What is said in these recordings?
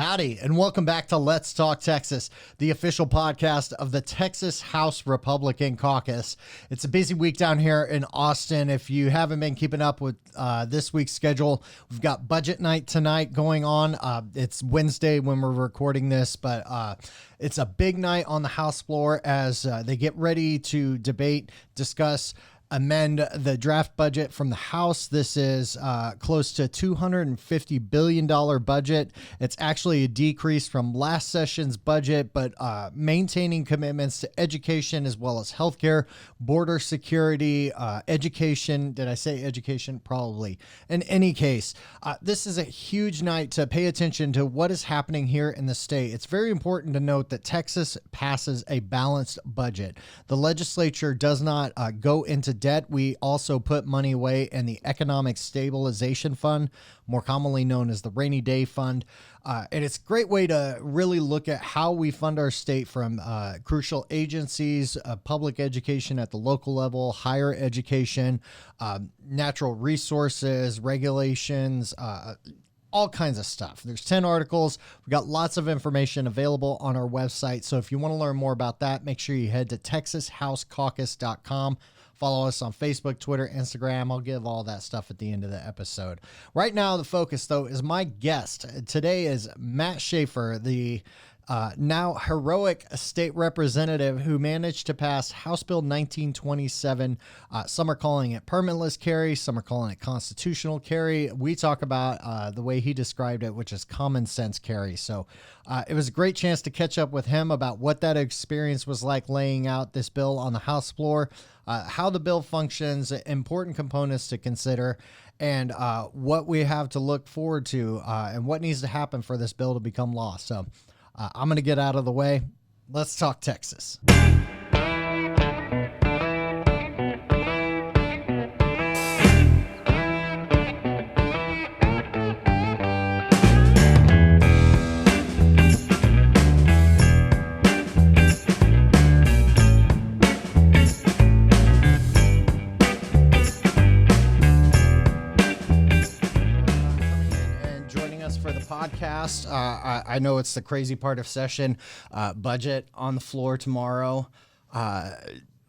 Howdy, and welcome back to Let's Talk Texas, the official podcast of the Texas House Republican Caucus. It's a busy week down here in Austin. If you haven't been keeping up with this week's schedule, we've got budget night tonight going on. It's Wednesday when we're recording this, but it's a big night on the House floor as they get ready to debate, discuss, amend the draft budget from the House. This is close to $250 billion budget. It's actually a decrease from last session's budget, but maintaining commitments to education as well as healthcare, border security, education. Did I say education? Probably. In any case, this is a huge night to pay attention to what is happening here in the state. It's very important to note that Texas passes a balanced budget. The legislature does not go into debt. We also put money away in the Economic Stabilization Fund, more commonly known as the Rainy Day Fund. And it's a great way to really look at how we fund our state from crucial agencies, public education at the local level, higher education, natural resources, regulations, all kinds of stuff. There's 10 articles. We've got lots of information available on our website. So if you want to learn more about that, make sure you head to texashousecaucus.com. Follow us on Facebook, Twitter, Instagram. I'll give all that stuff at the end of the episode. Right now, the focus, though, is my guest. Today is Matt Schaefer, the now heroic state representative who managed to pass House Bill 1927. Some are calling it permitless carry. Some are calling it constitutional carry. We talk about the way he described it, which is common sense carry. So it was a great chance to catch up with him about what that experience was like laying out this bill on the House floor, how the bill functions, important components to consider, and what we have to look forward to and what needs to happen for this bill to become law. So I'm going to get out of the way. Let's talk Texas. I know it's the crazy part of session, budget on the floor tomorrow.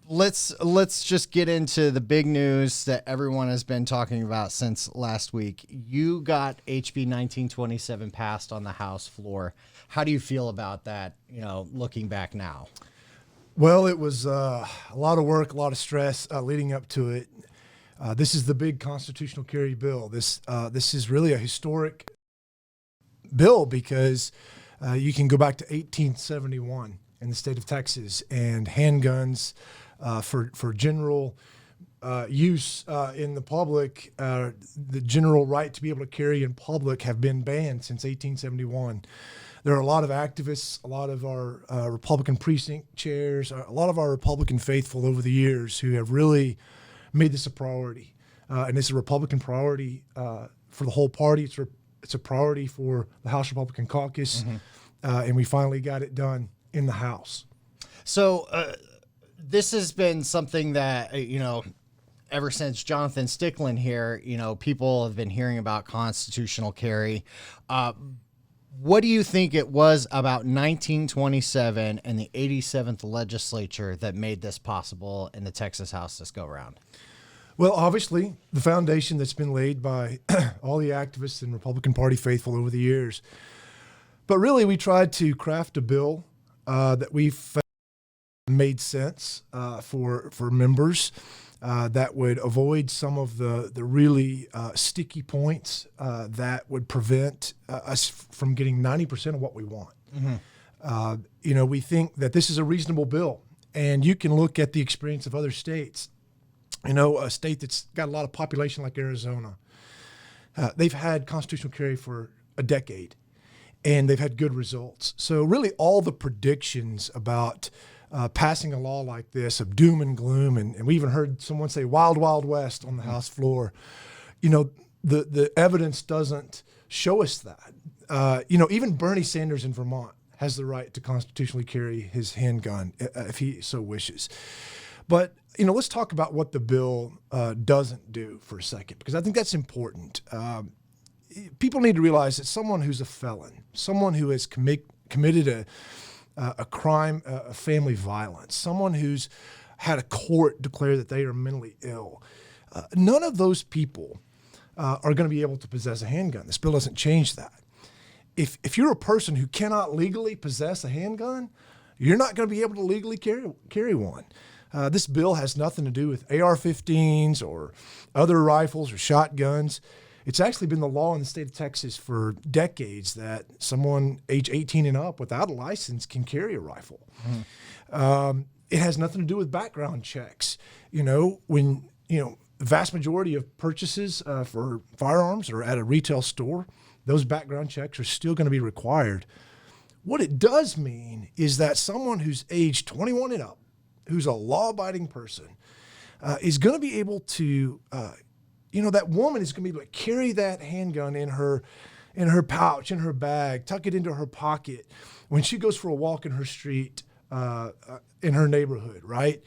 Let's just get into the big news that everyone has been talking about since last week. You got HB 1927 passed on the House floor. How do you feel about that, looking back now? Well, it was a lot of work, a lot of stress leading up to it. This is the big constitutional carry bill. This is really a historic bill because you can go back to 1871 in the state of Texas, and handguns for general use in the public, the general right to be able to carry in public have been banned since 1871. There are a lot of activists, a lot of our Republican precinct chairs, a lot of our Republican faithful over the years who have really made this a priority. And it's a Republican priority for the whole party. It's a priority for the House Republican Caucus, and we finally got it done in the House. So this has been something that, ever since Jonathan Stickland here, people have been hearing about constitutional carry. What do you think it was about 1927 and the 87th legislature that made this possible in the Texas House this go around? Well, obviously, the foundation that's been laid by all the activists and Republican Party faithful over the years. But really, we tried to craft a bill that we found made sense for members that would avoid some of the really sticky points that would prevent us from getting 90% of what we want. We think that this is a reasonable bill, and you can look at the experience of other states. A state that's got a lot of population like Arizona, they've had constitutional carry for a decade, and they've had good results. So really all the predictions about passing a law like this of doom and gloom, and we even heard someone say wild, wild west on the House floor, the evidence doesn't show us that. Even Bernie Sanders in Vermont has the right to constitutionally carry his handgun if he so wishes. But let's talk about what the bill doesn't do for a second, because I think that's important. people need to realize that someone who's a felon, someone who has committed a crime, a family violence, someone who's had a court declare that they are mentally ill, none of those people are going to be able to possess a handgun. This bill doesn't change that. If you're a person who cannot legally possess a handgun, you're not going to be able to legally carry one. This bill has nothing to do with AR-15s or other rifles or shotguns. It's actually been the law in the state of Texas for decades that someone age 18 and up without a license can carry a rifle. It has nothing to do with background checks. When the vast majority of purchases for firearms are at a retail store, those background checks are still going to be required. What it does mean is that someone who's age 21 and up, who's a law-abiding person, is going to be able to, that woman is going to be able to carry that handgun in her pouch, in her bag, tuck it into her pocket when she goes for a walk in her street, in her neighborhood, right?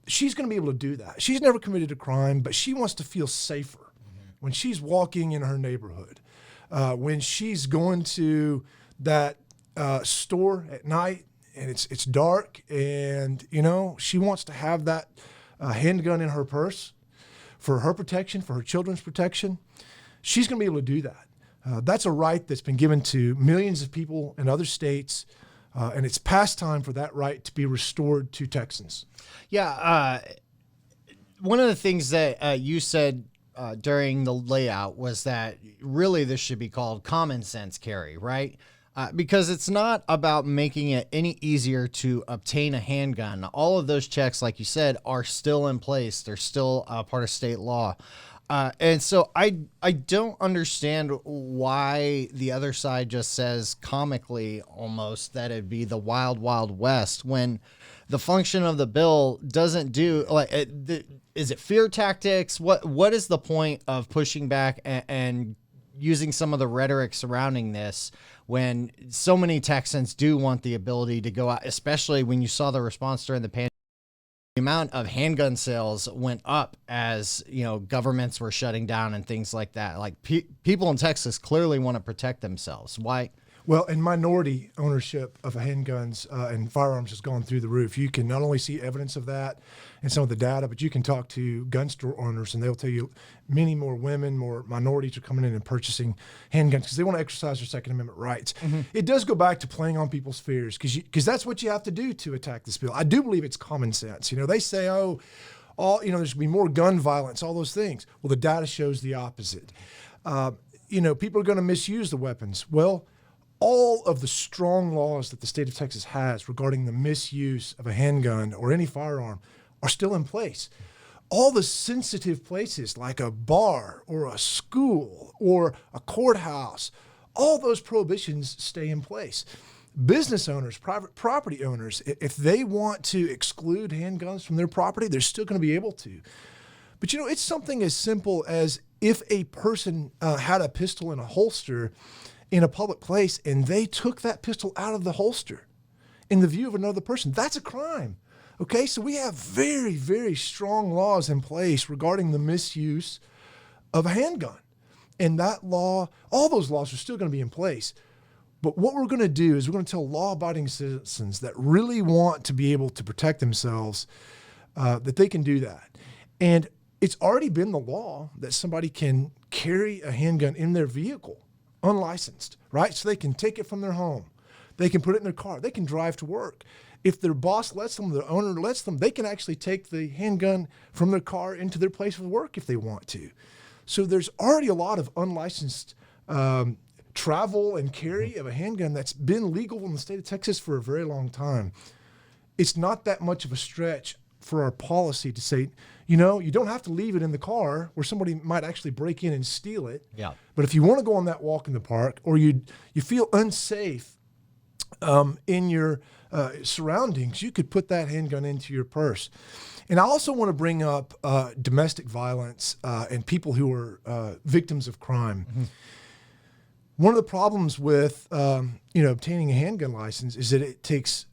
She's going to be able to do that. She's never committed a crime, but she wants to feel safer when she's walking in her neighborhood, when she's going to that store at night and it's dark, and she wants to have that handgun in her purse for her protection, for her children's protection. She's going to be able to do that. That's a right that's been given to millions of people in other states, and it's past time for that right to be restored to Texans. Yeah, one of the things that you said during the layout was that really this should be called common sense carry, right? Because it's not about making it any easier to obtain a handgun. All of those checks, like you said, are still in place. They're still part of state law. And so I don't understand why the other side just says comically almost that it'd be the wild, wild west when the function of the bill doesn't do is it fear tactics? What is the point of pushing back and using some of the rhetoric surrounding this when so many Texans do want the ability to go out, especially when you saw the response during the pandemic? The amount of handgun sales went up as governments were shutting down and things like that. Like people in Texas clearly want to protect themselves. Why? Well, and minority ownership of handguns and firearms has gone through the roof. You can not only see evidence of that in some of the data, but you can talk to gun store owners and they'll tell you many more women, more minorities are coming in and purchasing handguns because they want to exercise their Second Amendment rights. It does go back to playing on people's fears because that's what you have to do to attack this bill. I do believe it's common sense. They say, there's going to be more gun violence, all those things. Well, the data shows the opposite. People are going to misuse the weapons. Well, all of the strong laws that the state of Texas has regarding the misuse of a handgun or any firearm are still in place. All the sensitive places like a bar or a school or a courthouse, all those prohibitions stay in place. Business owners, private property owners, if they want to exclude handguns from their property, they're still going to be able to. But it's something as simple as if a person had a pistol in a holster in a public place and they took that pistol out of the holster in the view of another person, that's a crime. Okay, so we have very, very strong laws in place regarding the misuse of a handgun. And that law, all those laws are still going to be in place. But what we're going to do is we're going to tell law-abiding citizens that really want to be able to protect themselves that they can do that. And it's already been the law that somebody can carry a handgun in their vehicle unlicensed, right? So they can take it from their home. They can put it in their car. They can drive to work. If their boss lets them, the owner lets them, they can actually take the handgun from their car into their place of work if they want to. So there's already a lot of unlicensed travel and carry of a handgun that's been legal in the state of Texas for a very long time. It's not that much of a stretch for our policy to say, you don't have to leave it in the car where somebody might actually break in and steal it. Yeah. But if you want to go on that walk in the park or you feel unsafe in your surroundings, you could put that handgun into your purse. And I also want to bring up domestic violence and people who are victims of crime. One of the problems with obtaining a handgun license is that it takes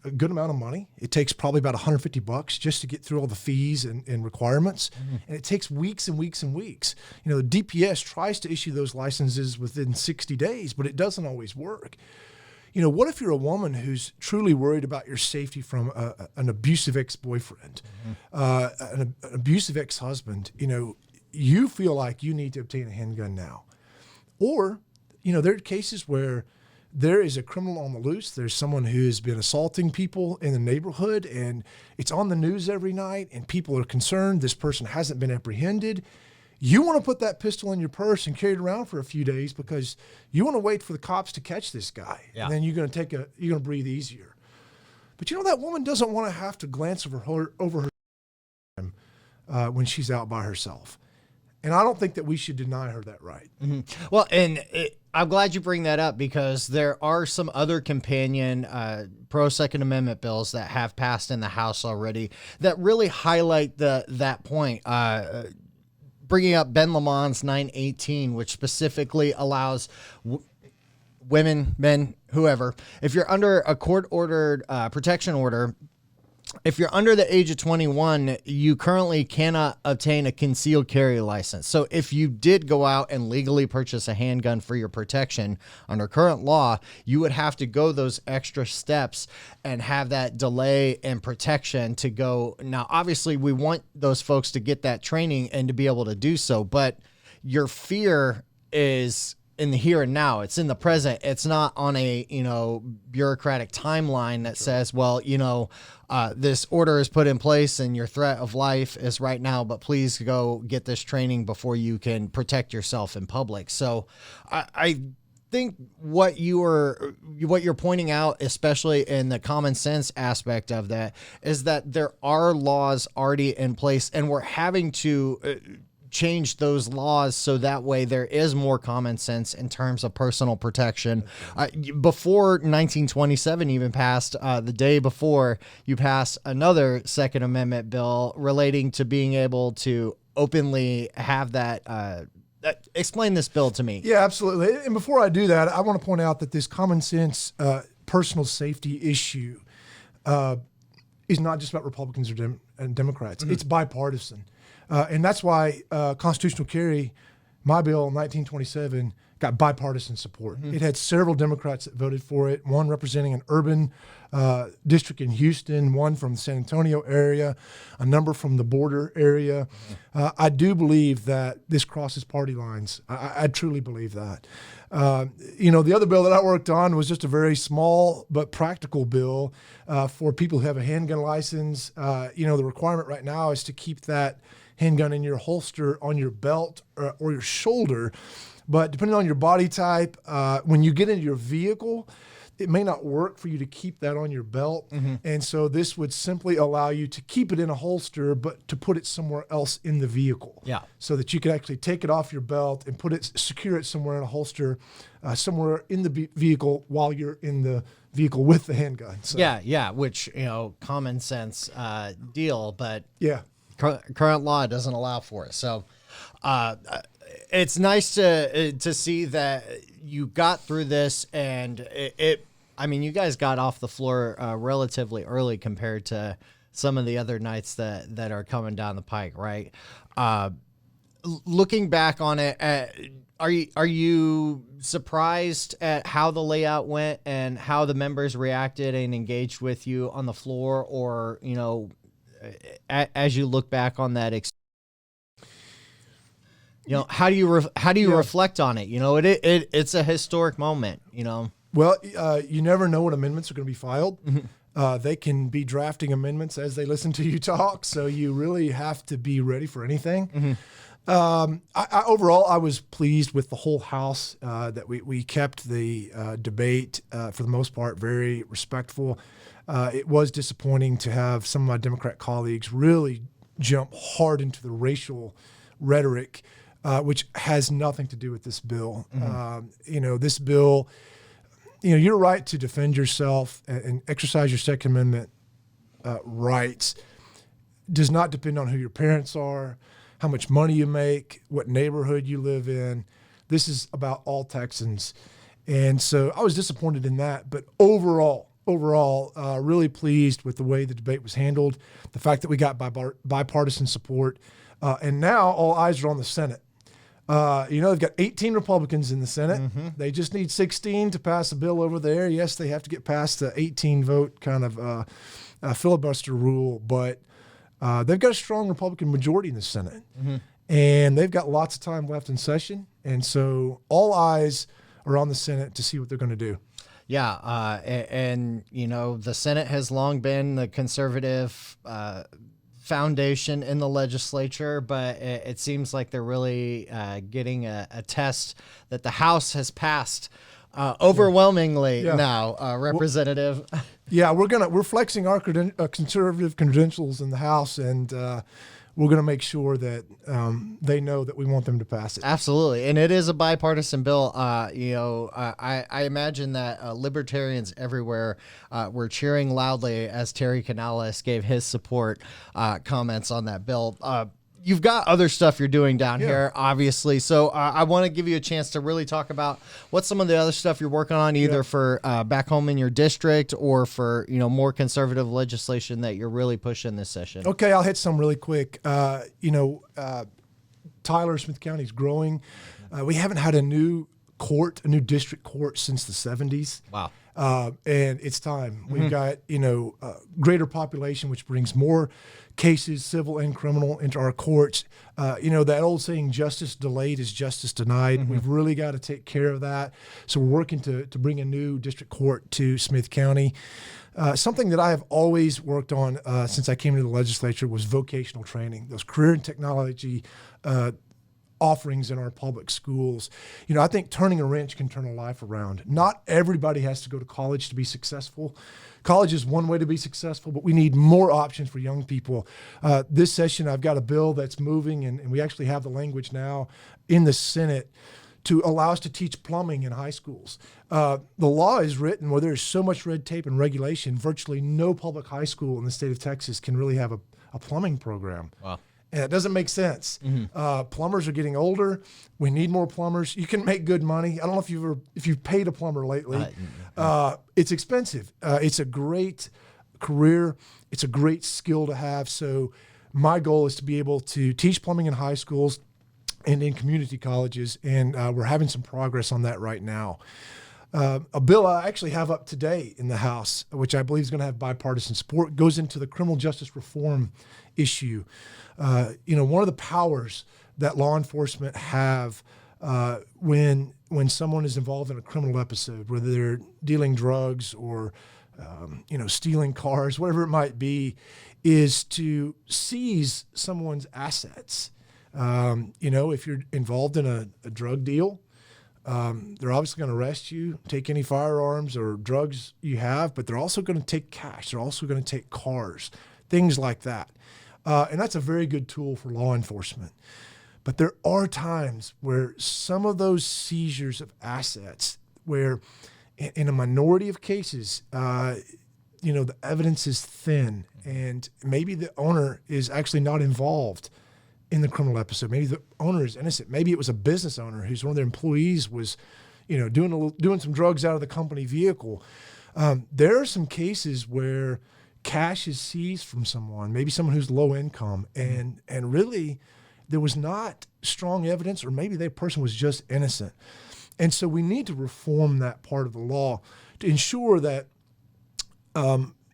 a good amount of money. It takes probably about $150 just to get through all the fees and requirements. And it takes weeks and weeks and weeks. You know, the DPS tries to issue those licenses within 60 days, but it doesn't always work. You know, what if you're a woman who's truly worried about your safety from an abusive ex-boyfriend, an abusive ex-husband? You know, you feel like you need to obtain a handgun now. Or, you know, there are cases where there is a criminal on the loose. There's someone who has been assaulting people in the neighborhood, and it's on the news every night, and people are concerned this person hasn't been apprehended. You want to put that pistol in your purse and carry it around for a few days because you want to wait for the cops to catch this guy. Yeah. And then you're going to breathe easier. But you know, that woman doesn't want to have to glance over her when she's out by herself. And I don't think that we should deny her that right. Mm-hmm. Well, and I'm glad you bring that up because there are some other companion pro-Second Amendment bills that have passed in the House already that really highlight that point. Bringing up Ben Lamont's 918, which specifically allows women, men, whoever, if you're under a court-ordered protection order, if you're under the age of 21, you currently cannot obtain a concealed carry license. So if you did go out and legally purchase a handgun for your protection under current law, you would have to go those extra steps and have that delay and protection to go. Now, obviously, we want those folks to get that training and to be able to do so, but your fear is in the here and now. It's in the present. It's not on a, you know, bureaucratic timeline that says, well, you know, this order is put in place and your threat of life is right now, but please go get this training before you can protect yourself in public. So I think what you're pointing out, especially in the common sense aspect of that, is that there are laws already in place and we're having to change those laws so that way there is more common sense in terms of personal protection. Before 1927 even passed, the day before, you passed another Second Amendment bill relating to being able to openly have that. Explain this bill to me. Yeah, absolutely. And before I do that, I want to point out that this common sense personal safety issue is not just about Republicans and Democrats. Mm-hmm. It's bipartisan. And that's why constitutional carry, my bill in 1927, got bipartisan support. Mm-hmm. It had several Democrats that voted for it, one representing an urban district in Houston, one from the San Antonio area, a number from the border area. Mm-hmm. I do believe that this crosses party lines. I truly believe that. You know, the other bill that I worked on was just a very small but practical bill for people who have a handgun license. You know, the requirement right now is to keep that handgun in your holster on your belt or your shoulder. But depending on your body type, when you get into your vehicle, it may not work for you to keep that on your belt. Mm-hmm. And so this would simply allow you to keep it in a holster, but to put it somewhere else in the vehicle. Yeah. So that you could actually take it off your belt and secure it somewhere in a holster, somewhere in the vehicle while you're in the vehicle with the handgun. So. Yeah. Which, you know, common sense deal, but yeah, current law doesn't allow for it. So, it's nice to see that you got through this, and I mean, you guys got off the floor relatively early compared to some of the other nights that are coming down the pike, right? Looking back on it, are you surprised at how the layout went and how the members reacted and engaged with you on the floor, or, you know, as you look back on that experience? You know, how do you reflect on it? You know, it's a historic moment, you know. Well, you never know what amendments are going to be filed. Mm-hmm. They can be drafting amendments as they listen to you talk, so you really have to be ready for anything. Mm-hmm. Overall, I was pleased with the whole House that we kept the debate, for the most part, very respectful. It was disappointing to have some of my Democrat colleagues really jump hard into the racial rhetoric, which has nothing to do with this bill. Mm-hmm. You know, this bill, you know, your right to defend yourself and exercise your Second Amendment rights does not depend on who your parents are, how much money you make, what neighborhood you live in. This is about all Texans. And so I was disappointed in that. But overall, overall, really pleased with the way the debate was handled, the fact that we got bipartisan support, and now all eyes are on the Senate. They've got 18 Republicans in the Senate. Mm-hmm. They just need 16 to pass a bill over there. Yes, they have to get past the 18-vote kind of filibuster rule, but they've got a strong Republican majority in the Senate. Mm-hmm. And they've got lots of time left in session. And so all eyes are on the Senate to see what they're going to do. Yeah. The Senate has long been the conservative foundation in the legislature, but it seems like they're really getting a test that the House has passed overwhelmingly now, Representative. We're flexing our conservative credentials in the House, and we're going to make sure that they know that we want them to pass it. Absolutely. And it is a bipartisan bill. I imagine that libertarians everywhere were cheering loudly as Terry Canales gave his support comments on that bill. You've got other stuff you're doing down here, obviously. So I want to give you a chance to really talk about what's some of the other stuff you're working on, either for back home in your district or for more conservative legislation that you're really pushing this session. Okay, I'll hit some really quick. Tyler, Smith County is growing. We haven't had a new district court since the 70s. Wow. And it's time. We've got, greater population, which brings more cases, civil and criminal, into our courts. That old saying, justice delayed is justice denied. Mm-hmm. We've really got to take care of that. So we're working to bring a new district court to Smith County. Something that I have always worked on since I came to the legislature was vocational training, those career and technology offerings in our public schools. I think turning a wrench can turn a life around. Not everybody has to go to college to be successful. College is one way to be successful, but we need more options for young people. This session, I've got a bill that's moving, and we actually have the language now in the Senate to allow us to teach plumbing in high schools. The law is written where there's so much red tape and regulation, virtually no public high school in the state of Texas can really have a plumbing program. Wow. And it doesn't make sense. Mm-hmm. Plumbers are getting older. We need more plumbers. You can make good money. I don't know if you've paid a plumber lately. It's expensive. It's a great career. It's a great skill to have. So my goal is to be able to teach plumbing in high schools and in community colleges, and we're having some progress on that right now. A bill I actually have up today in the House, which I believe is going to have bipartisan support, goes into the criminal justice reform issue. One of the powers that law enforcement have when someone is involved in a criminal episode, whether they're dealing drugs or stealing cars, whatever it might be, is to seize someone's assets. If you're involved in a drug deal, they're obviously going to arrest you, take any firearms or drugs you have, but they're also going to take cash. They're also going to take cars, things like that. And that's a very good tool for law enforcement. But there are times where some of those seizures of assets, where in a minority of cases, the evidence is thin, and maybe the owner is actually not involved in the criminal episode. Maybe the owner is innocent. Maybe it was a business owner who's one of their employees was, doing some drugs out of the company vehicle. There are some cases where cash is seized from someone, maybe someone who's low income, and really there was not strong evidence, or maybe that person was just innocent. And so we need to reform that part of the law to ensure that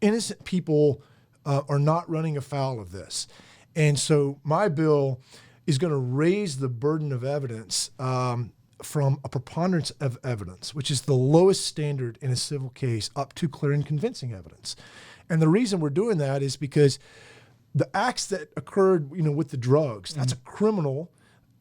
innocent people are not running afoul of this. And so my bill is going to raise the burden of evidence from a preponderance of evidence, which is the lowest standard in a civil case, up to clear and convincing evidence. And the reason we're doing that is because the acts that occurred, with the drugs, that's a criminal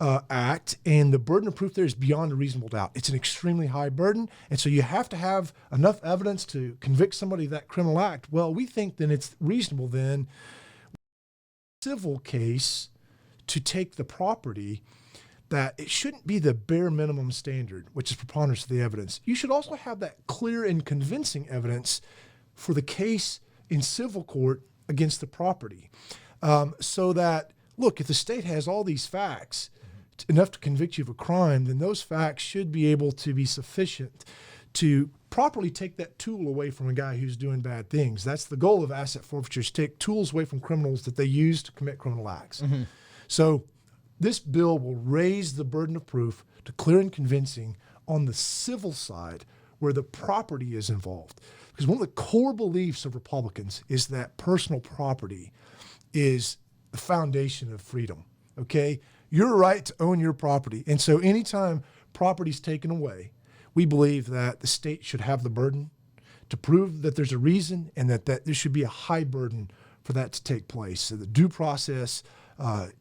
act, and the burden of proof there is beyond a reasonable doubt. It's an extremely high burden, and so you have to have enough evidence to convict somebody of that criminal act. Well, we think then it's reasonable then, civil case, to take the property, that it shouldn't be the bare minimum standard, which is preponderance of the evidence. You should also have that clear and convincing evidence for the case in civil court against the property. So that, look, if the state has all these facts, enough to convict you of a crime, then those facts should be able to be sufficient to properly take that tool away from a guy who's doing bad things. That's the goal of asset forfeiture, is take tools away from criminals that they use to commit criminal acts. Mm-hmm. So this bill will raise the burden of proof to clear and convincing on the civil side where the property is involved. Because one of the core beliefs of Republicans is that personal property is the foundation of freedom, okay? Your right to own your property. And so anytime property is taken away, we believe that the state should have the burden to prove that there's a reason, and that there should be a high burden for that to take place. So the due process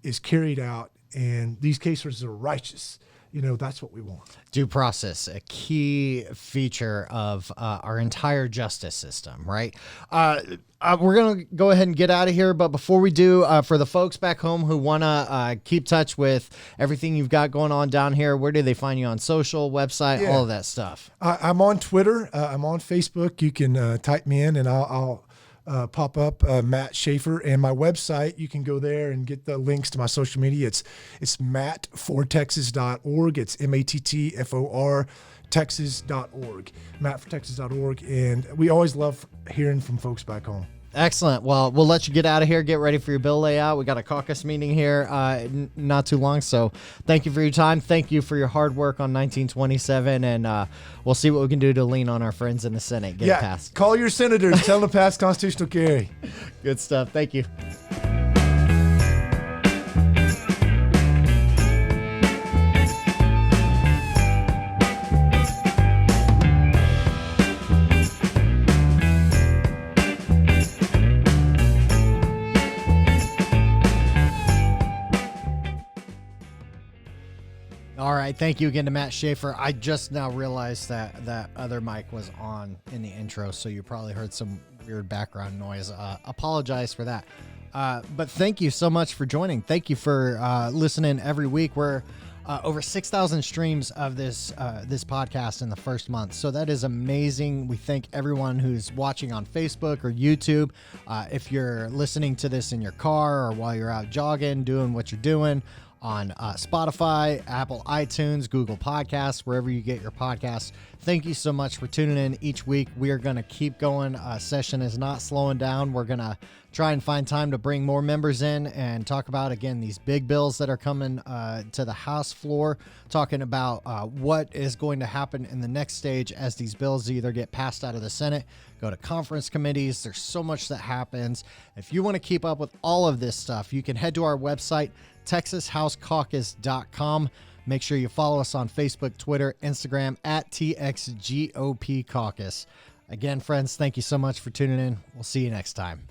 is carried out, and these cases are righteous. That's what we want. Due process, a key feature of our entire justice system, right? We're going to go ahead and get out of here. But before we do, for the folks back home who want to keep touch with everything you've got going on down here, where do they find you on social, website, all of that stuff? I'm on Twitter. I'm on Facebook. You can type me in, and I'll pop up Matt Schaefer, and my website. You can go there and get the links to my social media. It's mattfortexas.org. It's MATTFOR Texas.org. Mattfortexas.org. And we always love hearing from folks back home. Excellent. Well, we'll let you get out of here. Get ready for your bill layout. We got a caucus meeting here not too long. So thank you for your time. Thank you for your hard work on 1927. And we'll see what we can do to lean on our friends in the Senate. Get it passed. Call your senators. Tell them to pass constitutional carry. Good stuff. Thank you. All right. Thank you again to Matt Schaefer. I just now realized that that other mic was on in the intro, so you probably heard some weird background noise. Apologize for that. But thank you so much for joining. Thank you for listening every week. We're over 6,000 streams of this podcast in the first month. So that is amazing. We thank everyone who's watching on Facebook or YouTube. If you're listening to this in your car or while you're out jogging, doing what you're doing, on Spotify, Apple iTunes, Google Podcasts, wherever you get your podcasts. Thank you so much for tuning in each week. We are going to keep going. Session is not slowing down. We're going to try and find time to bring more members in and talk about, again, these big bills that are coming to the House floor, talking about what is going to happen in the next stage as these bills either get passed out of the Senate, go to conference committees. There's so much that happens. If you want to keep up with all of this stuff, you can head to our website, TexasHouseCaucus.com. Make sure you follow us on Facebook, Twitter, Instagram at TXGOP Caucus. Again, friends, thank you so much for tuning in. We'll see you next time.